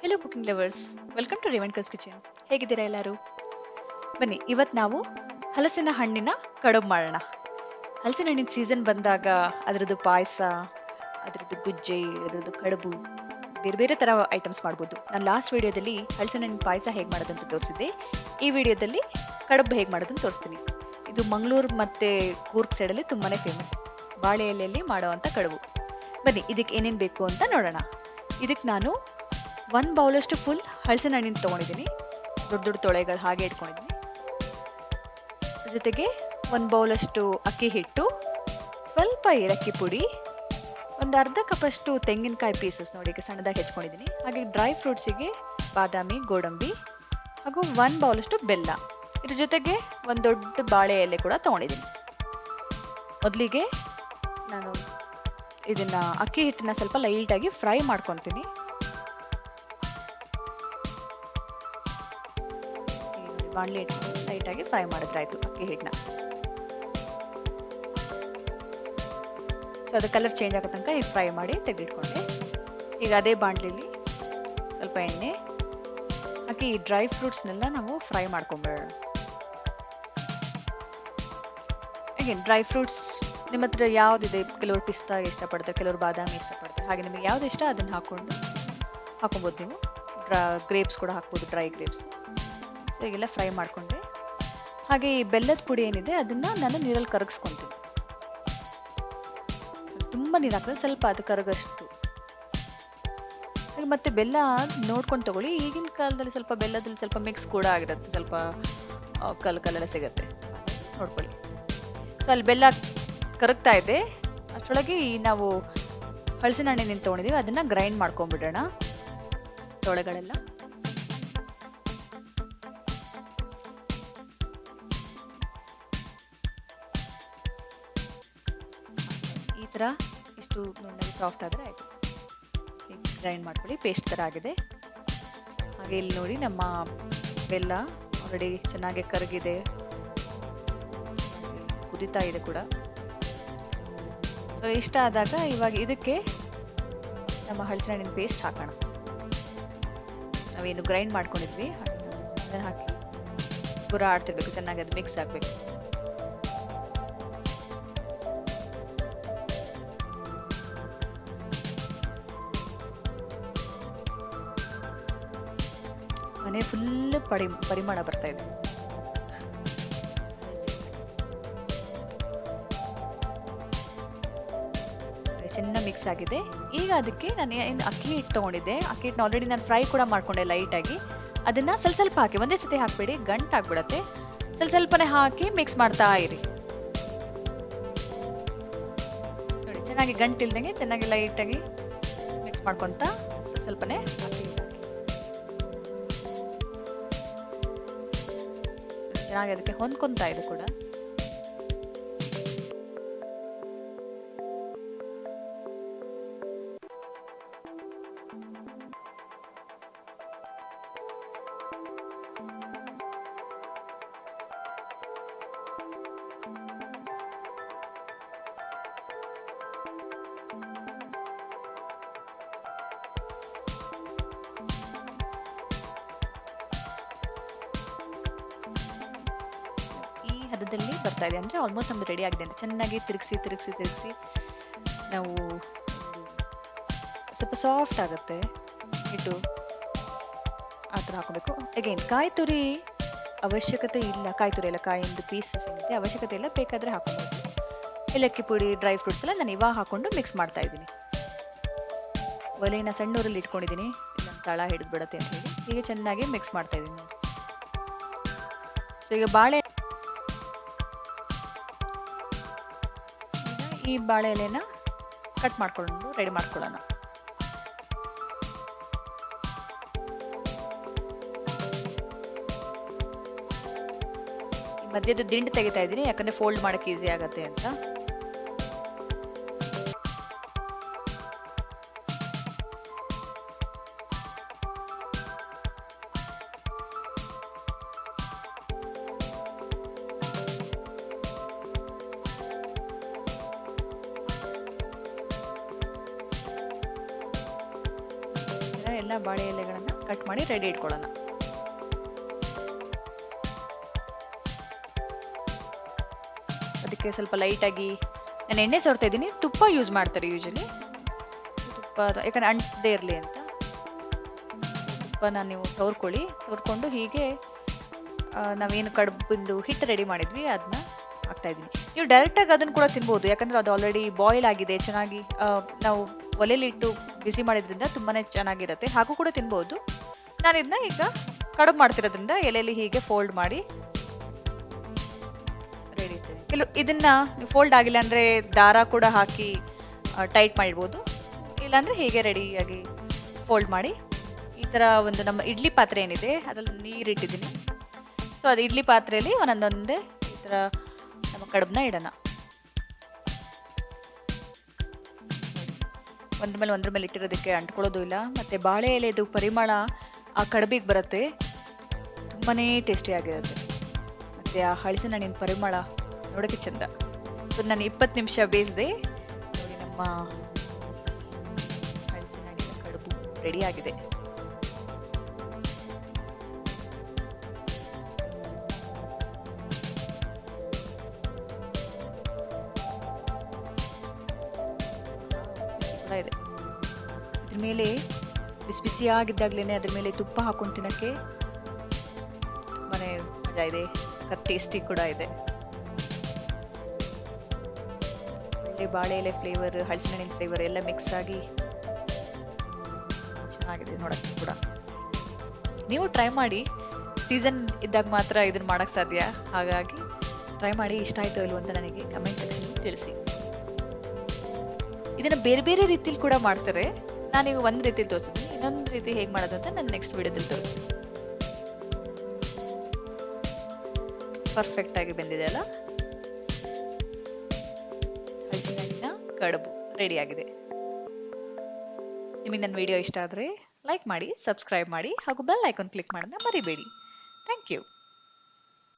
Hello cooking lovers, welcome to Revankar's kitchen. ಹೇಗಿದ್ದೀರಾ ಎಲ್ಲರೂ? ಬನ್ನಿ, ಇವತ್ತು ನಾವು ಹಲಸಿನ ಹಣ್ಣಿನ ಕಡುಬು ಮಾಡೋಣ. ಹಲಸಿನ ಹಣ್ಣಿನ ಸೀಸನ್ ಬಂದಾಗ ಅದರದ್ದು ಪಾಯಸ, ಅದರದ್ದು ಗುಜ್ಜೆ, ಅದರದ್ದು ಕಡುಬು, ಬೇರೆ ಬೇರೆ ಥರ ಐಟಮ್ಸ್ ಮಾಡ್ಬೋದು. ನಾನು ಲಾಸ್ಟ್ ವಿಡಿಯೋದಲ್ಲಿ ಹಲಸಿನ ಹಣ್ಣಿನ ಪಾಯಸ ಹೇಗೆ ಮಾಡೋದು ಅಂತ ತೋರಿಸಿದ್ದೆ. ಈ ವಿಡಿಯೋದಲ್ಲಿ ಕಡುಬು ಹೇಗೆ ಮಾಡೋದನ್ನು ತೋರಿಸ್ತೀನಿ. ಇದು ಮಂಗಳೂರು ಮತ್ತು ಕೂರ್ಗ್ ಸೈಡಲ್ಲಿ ತುಂಬಾ ಫೇಮಸ್, ಬಾಳೆ ಎಲೆಯಲ್ಲಿ ಮಾಡೋವಂಥ ಕಡುಬು. ಬನ್ನಿ, ಇದಕ್ಕೆ ಏನೇನು ಬೇಕು ಅಂತ ನೋಡೋಣ. ಇದಕ್ಕೆ ನಾನು 1 ಬೌಲಷ್ಟು ಫುಲ್ ಹಲಸಿನ ಹಣ್ಣಿನ ತೊಗೊಂಡಿದ್ದೀನಿ. ದೊಡ್ಡ ದೊಡ್ಡ ತೊಳೆಗಳು ಹಾಗೆ ಇಟ್ಕೊಂಡಿದ್ದೀನಿ. ಜೊತೆಗೆ 1 ಬೌಲಷ್ಟು ಅಕ್ಕಿ ಹಿಟ್ಟು, ಸ್ವಲ್ಪ ಏಲಕ್ಕಿ ಪುಡಿ, ಒಂದು ಅರ್ಧ ಕಪ್ಪಷ್ಟು ತೆಂಗಿನಕಾಯಿ ಪೀಸಸ್ ನೋಡಿ ಸಣ್ಣದಾಗಿ ಹೆಚ್ಕೊಂಡಿದ್ದೀನಿ. ಹಾಗೆ ಡ್ರೈ ಫ್ರೂಟ್ಸಿಗೆ ಬಾದಾಮಿ, ಗೋಡಂಬಿ ಹಾಗೂ 1 ಬೌಲಷ್ಟು ಬೆಲ್ಲ. ಇದ್ರ ಜೊತೆಗೆ ಒಂದು ದೊಡ್ಡ ಬಾಳೆ ಎಲೆ ಕೂಡ ತೊಗೊಂಡಿದ್ದೀನಿ. ಮೊದಲಿಗೆ ನಾನು ಇದನ್ನು ಅಕ್ಕಿ ಹಿಟ್ಟನ್ನ ಸ್ವಲ್ಪ ಲೈಟಾಗಿ ಫ್ರೈ ಮಾಡ್ಕೊತೀನಿ. ಬಾಣಲೆ ಇಟ್ಕೊಂಡು ಲೈಟಾಗಿ ಫ್ರೈ ಮಾಡಿದ್ರಾಯ್ತು ಅಕ್ಕಿ ಹಿಟ್ಟನ್ನ. ಸೊ ಅದು ಕಲರ್ ಚೇಂಜ್ ಆಗೋ ತನಕ ಈಗ ಫ್ರೈ ಮಾಡಿ ತೆಗೆದಿಟ್ಕೊಂಡೆ. ಈಗ ಅದೇ ಬಾಣಲೆಯಲ್ಲಿ ಸ್ವಲ್ಪ ಎಣ್ಣೆ ಹಾಕಿ ಈ ಡ್ರೈ ಫ್ರೂಟ್ಸ್ನೆಲ್ಲ ನಾವು ಫ್ರೈ ಮಾಡ್ಕೊಂಬೇಡ. ಅಗೇನ್ ಡ್ರೈ ಫ್ರೂಟ್ಸ್ ನಿಮ್ಮ ಹತ್ರ ಯಾವುದಿದೆ, ಕೆಲವರು ಪಿಸ್ತಾ ಇಷ್ಟಪಡ್ತಾರೆ, ಕೆಲವರು ಬಾದಾಮಿ ಇಷ್ಟಪಡ್ತಾರೆ. ಹಾಗೆ ನಿಮಗೆ ಯಾವ್ದು ಇಷ್ಟ ಅದನ್ನು ಹಾಕೊಬೋದು. ನೀವು ಗ್ರೇಪ್ಸ್ ಕೂಡ ಹಾಕ್ಬೋದು, ಡ್ರೈ ಗ್ರೇಪ್ಸ್. ಸೊ ಈಗೆಲ್ಲ ಫ್ರೈ ಮಾಡಿಕೊಂಡೆ. ಹಾಗೆ ಈ ಬೆಲ್ಲದ ಪುಡಿ ಏನಿದೆ ಅದನ್ನು ನಾನು ನೀರಲ್ಲಿ ಕರಗಿಸ್ಕೊತೀನಿ. ತುಂಬ ನೀರು ಹಾಕಿದ್ರೆ ಸ್ವಲ್ಪ ಅದು ಕರಗಷ್ಟು. ಮತ್ತೆ ಬೆಲ್ಲ ನೋಡ್ಕೊಂಡು ತಗೊಳ್ಳಿ. ಈಗಿನ ಕಾಲದಲ್ಲಿ ಸ್ವಲ್ಪ ಬೆಲ್ಲದಲ್ಲಿ ಸ್ವಲ್ಪ ಮಿಕ್ಸ್ ಕೂಡ ಆಗಿರುತ್ತೆ, ಸ್ವಲ್ಪ ಕಲ್ಲೆಲ್ಲ ಸಿಗುತ್ತೆ, ನೋಡ್ಕೊಳ್ಳಿ. ಸೊ ಅಲ್ಲಿ ಬೆಲ್ಲ ಕರಗ್ತಾ ಇದೆ, ಅಷ್ಟರೊಳಗೆ ನಾವು ಹಲಸಿನ ಹಣ್ಣಿನ ತೊಗೊಂಡಿದ್ದೀವಿ ಅದನ್ನು ಗ್ರೈಂಡ್ ಮಾಡ್ಕೊಂಡ್ಬಿಡೋಣ. ತೊಳೆಗಳೆಲ್ಲ ಈ ಥರ ಇಷ್ಟು ನುಣ್ಣಗೆ ಸಾಫ್ಟ್ ಆದರೆ ಆಯಿತು. ಈಗ ಗ್ರೈಂಡ್ ಮಾಡ್ಕೊಳ್ಳಿ, ಪೇಸ್ಟ್ ಥರ ಆಗಿದೆ. ಹಾಗೆ ಇಲ್ಲಿ ನೋಡಿ ನಮ್ಮ ಬೆಲ್ಲ ಆಲ್ರೆಡಿ ಚೆನ್ನಾಗಿ ಕರಗಿದೆ, ಕುದೀತಾ ಇದೆ ಕೂಡ. ಸೊ ಇಷ್ಟ ಆದಾಗ ಇವಾಗ ಇದಕ್ಕೆ ನಮ್ಮ ಹಲಸಿನ ಹಣ್ಣಿನ ಪೇಸ್ಟ್ ಹಾಕೋಣ. ನಾವೇನು ಗ್ರೈಂಡ್ ಮಾಡ್ಕೊಂಡಿದ್ವಿ ಅದನ್ನು ಹಾಕಿ ಪೂರ ಆಡ್ತಿರ್ಬೇಕು, ಚೆನ್ನಾಗಿ ಅದು ಮಿಕ್ಸ್ ಆಗಬೇಕು. ಮನೆ ಫುಲ್ ಪರಿಮಳ ಬರ್ತಾ ಇದೆ. ಚೆನ್ನಾಗಿ ಮಿಕ್ಸ್ ಆಗಿದೆ. ಈಗ ಅದಕ್ಕೆ ನಾನು ಏನು ಅಕ್ಕಿ ಹಿಟ್ಟು ತೊಗೊಂಡಿದ್ದೆ, ಅಕ್ಕಿ ಹಿಟ್ಟನ್ನ ಆಲ್ರೆಡಿ ನಾನು ಫ್ರೈ ಕೂಡ ಮಾಡ್ಕೊಂಡೆ ಲೈಟಾಗಿ. ಅದನ್ನು ಸ್ವಲ್ಪ ಹಾಕಿ, ಒಂದೇ ಸತಿ ಹಾಕಬೇಡಿ, ಗಂಟು ಆಗ್ಬಿಡತ್ತೆ. ಸ್ವಲ್ಪನೇ ಹಾಕಿ ಮಿಕ್ಸ್ ಮಾಡ್ತಾ ಇರಿ. ನೋಡಿ ಚೆನ್ನಾಗಿ ಗಂಟು ಇಲ್ದಂಗೆ ಚೆನ್ನಾಗಿ ಲೈಟಾಗಿ ಮಿಕ್ಸ್ ಮಾಡ್ಕೊತ ಸ್ವಲ್ಪನೇ ಹಾಕಿ. ಚೆನ್ನಾಗಿ ಅದಕ್ಕೆ ಹೊಂದ್ಕೊತಾ ಇದೆ ಕೂಡ. ಹದದಲ್ಲಿ ಬರ್ತಾ ಇದೆ ಅಂದರೆ ಆಲ್ಮೋಸ್ಟ್ ನಮ್ದು ರೆಡಿ ಆಗಿದೆ ಅಂತ. ಚೆನ್ನಾಗಿ ತಿರುಗಿಸಿ ನಾವು ಸ್ವಲ್ಪ ಸಾಫ್ಟ್ ಆಗುತ್ತೆ ಹಿಟ್ಟು, ಆ ಥರ ಹಾಕೋಬೇಕು. ಅಗೇನ್ ಕಾಯಿ ತುರಿ ಅವಶ್ಯಕತೆ ಇಲ್ಲ, ಕಾಯಿ ತುರಿ ಎಲ್ಲ ಕಾಯಿಂದ ಪೀಸಸ್ ಏನಿದೆ ಅವಶ್ಯಕತೆ ಇಲ್ಲ, ಬೇಕಾದರೆ ಹಾಕೋಬೋದು. ಏಲಕ್ಕಿ ಪುಡಿ, ಡ್ರೈ ಫ್ರೂಟ್ಸ್ ಎಲ್ಲ ನಾನು ಇವಾಗ ಹಾಕೊಂಡು ಮಿಕ್ಸ್ ಮಾಡ್ತಾ ಇದ್ದೀನಿ. ಒಲೆನ ಸಣ್ಣೂರಲ್ಲಿ ಇಟ್ಕೊಂಡಿದ್ದೀನಿ, ನನ್ನ ತಳ ಹಿಡಿದು ಬಿಡುತ್ತೆ ಅಂತ ಹೇಳಿ. ಹೀಗೆ ಚೆನ್ನಾಗಿ ಮಿಕ್ಸ್ ಮಾಡ್ತಾ ಇದ್ದೀನಿ. ಸೊ ಈಗ ಈ ಬಾಳೆ ಎಲೆನ ಕಟ್ ಮಾಡ್ಕೊಂಡು ರೆಡಿ ಮಾಡ್ಕೊಳ್ಳೋಣ. ಮಧ್ಯದ ದಿಂಡು ತೆಗಿತಾ ಇದ್ದೀನಿ, ಯಾಕಂದ್ರೆ ಫೋಲ್ಡ್ ಮಾಡಕ್ಕೆ ಈಸಿ ಆಗತ್ತೆ ಅಂತ. ಎಲ್ಲ ಬಾಳೆ ಎಲೆಗಳನ್ನು ಕಟ್ ಮಾಡಿ ರೆಡಿ ಇಟ್ಕೊಳ್ಳೋಣ. ಅದಕ್ಕೆ ಸ್ವಲ್ಪ ಲೈಟಾಗಿ ನಾನು ಎಣ್ಣೆ ಸವರ್ತಾ ಇದ್ದೀನಿ. ತುಪ್ಪ ಯೂಸ್ ಮಾಡ್ತಾರೆ ಯೂಶಲಿ, ತುಪ್ಪ ಯಾಕಂದ್ರೆ ಅಂಟದೇ ಇರಲಿ ಅಂತ. ತುಪ್ಪನ ನೀವು ಸವರ್ಕೊಂಡು ಹೀಗೆ ನಾವೇನು ಕಡುಬಿಂದು ಹಿಟ್ಟು ರೆಡಿ ಮಾಡಿದ್ವಿ ಅದನ್ನ ಹಾಕ್ತಾ ಇದ್ದೀನಿ. ನೀವು ಡೈರೆಕ್ಟಾಗಿ ಅದನ್ನು ಕೂಡ ತಿನ್ಬೋದು, ಯಾಕಂದ್ರೆ ಅದು ಆಲ್ರೆಡಿ ಬಾಯ್ಲ್ ಆಗಿದೆ ಚೆನ್ನಾಗಿ. ನಾವು ಒಲೆಲಿಟ್ಟು ಬಿಸಿ ಮಾಡಿದ್ರಿಂದ ತುಂಬಾನೇ ಚೆನ್ನಾಗಿರುತ್ತೆ, ಹಾಗೂ ಕೂಡ ತಿನ್ಬೋದು. ನಾನು ಇದನ್ನ ಈಗ ಕಡುಬು ಮಾಡ್ತಿರೋದ್ರಿಂದ ಎಲೆಯಲ್ಲಿ ಹೀಗೆ ಫೋಲ್ಡ್ ಮಾಡಿ ರೆಡಿ ಇದೆ. ಇದನ್ನ ಫೋಲ್ಡ್ ಆಗಿಲ್ಲ ಅಂದ್ರೆ ದಾರ ಕೂಡ ಹಾಕಿ ಟೈಟ್ ಮಾಡಿರ್ಬೋದು, ಇಲ್ಲಾಂದ್ರೆ ಹೀಗೆ ರೆಡಿಯಾಗಿ ಫೋಲ್ಡ್ ಮಾಡಿ ಈ ತರ ಒಂದು ನಮ್ಮ ಇಡ್ಲಿ ಪಾತ್ರೆ ಏನಿದೆ ಅದ್ರಲ್ಲಿ ನೀರಿಟ್ಟಿದ್ದೀನಿ. ಸೊ ಅದು ಇಡ್ಲಿ ಪಾತ್ರೆಯಲ್ಲಿ ಒಂದೊಂದೇ ಈ ತರ ನಮ್ಮ ಕಡುಬನ್ನ ಇಡೋಣ. ಒಂದ್ರ ಮೇಲೆ ಇಟ್ಟಿರೋದಕ್ಕೆ ಅಂಟ್ಕೊಳ್ಳೋದು ಇಲ್ಲ, ಮತ್ತೆ ಬಾಳೆ ಎಲೆದು ಪರಿಮಳ ಆ ಕಡುಬಿಗೆ ಬರುತ್ತೆ, ತುಂಬಾನೇ ಟೇಸ್ಟಿ ಆಗಿರುತ್ತೆ. ಮತ್ತೆ ಆ ಹಳಸಿನ ಹಣ್ಣಿನ ಪರಿಮಳ ನೋಡೋಕೆ ಚಂದ. ಸೊ ನಾನು 20 ನಿಮಿಷ ಬೇಯಿಸಿದೆ. ನೋಡಿ, ನಮ್ಮ ಹಳಸಿನ ಹಣ್ಣಿನ ಕಡುಬು ರೆಡಿ ಆಗಿದೆ. ಇದೆ ಇದ್ರ ಮೇಲೆ ಬಿಸಿ ಬಿಸಿಯಾಗಿದ್ದಾಗ್ಲೇನೆ ಅದ್ರ ಮೇಲೆ ತುಪ್ಪ ಹಾಕೊಂಡು ತಿನ್ನಕ್ಕೆ ತುಂಬಾನೇ ಮಜಾ ಇದೆ, ಟೇಸ್ಟಿ ಕೂಡ ಇದೆ. ಒಳ್ಳೆ ಬಾಳೆ ಎಲೆ ಫ್ಲೇವರ್, ಹಳಸಿನ ಹಣ್ಣಿನ ಫ್ಲೇವರ್ ಎಲ್ಲ ಮಿಕ್ಸ್ ಆಗಿ ಚೆನ್ನಾಗಿದೆ ನೋಡಕ್ಕೆ ಕೂಡ. ನೀವು ಟ್ರೈ ಮಾಡಿ, ಸೀಸನ್ ಇದ್ದಾಗ ಮಾತ್ರ ಇದನ್ನ ಮಾಡಕ್ ಸಾಧ್ಯ, ಹಾಗಾಗಿ ಟ್ರೈ ಮಾಡಿ. ಇಷ್ಟ ಆಯ್ತೋ ಇಲ್ವೋ ಅಂತ ನನಗೆ ಕಮೆಂಟ್ ಸೆಕ್ಷನ್ ತಿಳಿಸಿ. ಇದನ್ನ ಬೇರೆ ಬೇರೆ ರೀತಿಲಿ ಕೂಡ ಮಾಡ್ತಾರೆ, ನಾನೀಗ ಒಂದ್ ರೀತಿಲಿ ತೋರಿಸಿದ್ದೀನಿ. ಇನ್ನೊಂದು ರೀತಿ ಹೇಗೆ ಮಾಡೋದು ಅಂತ ನಾನು ನೆಕ್ಸ್ಟ್ ವಿಡಿಯೋದಲ್ಲಿ ತೋರಿಸ್ತೀನಿ. ಪರ್ಫೆಕ್ಟ್ ಆಗಿ ಬಂದಿದೆ ಅಲ್ಲ, ಹಳಸಿನ ಹಣ್ಣಿನ ಕಡುಬು ರೆಡಿ ಆಗಿದೆ. ನಿಮಗೆ ನನ್ನ ವಿಡಿಯೋ ಇಷ್ಟ ಆದರೆ ಲೈಕ್ ಮಾಡಿ, ಸಬ್ಸ್ಕ್ರೈಬ್ ಮಾಡಿ, ಹಾಗೂ ಬೆಲ್ ಐಕಾನ್ ಕ್ಲಿಕ್ ಮಾಡೋದನ್ನ ಮರಿಬೇಡಿ. Thank you.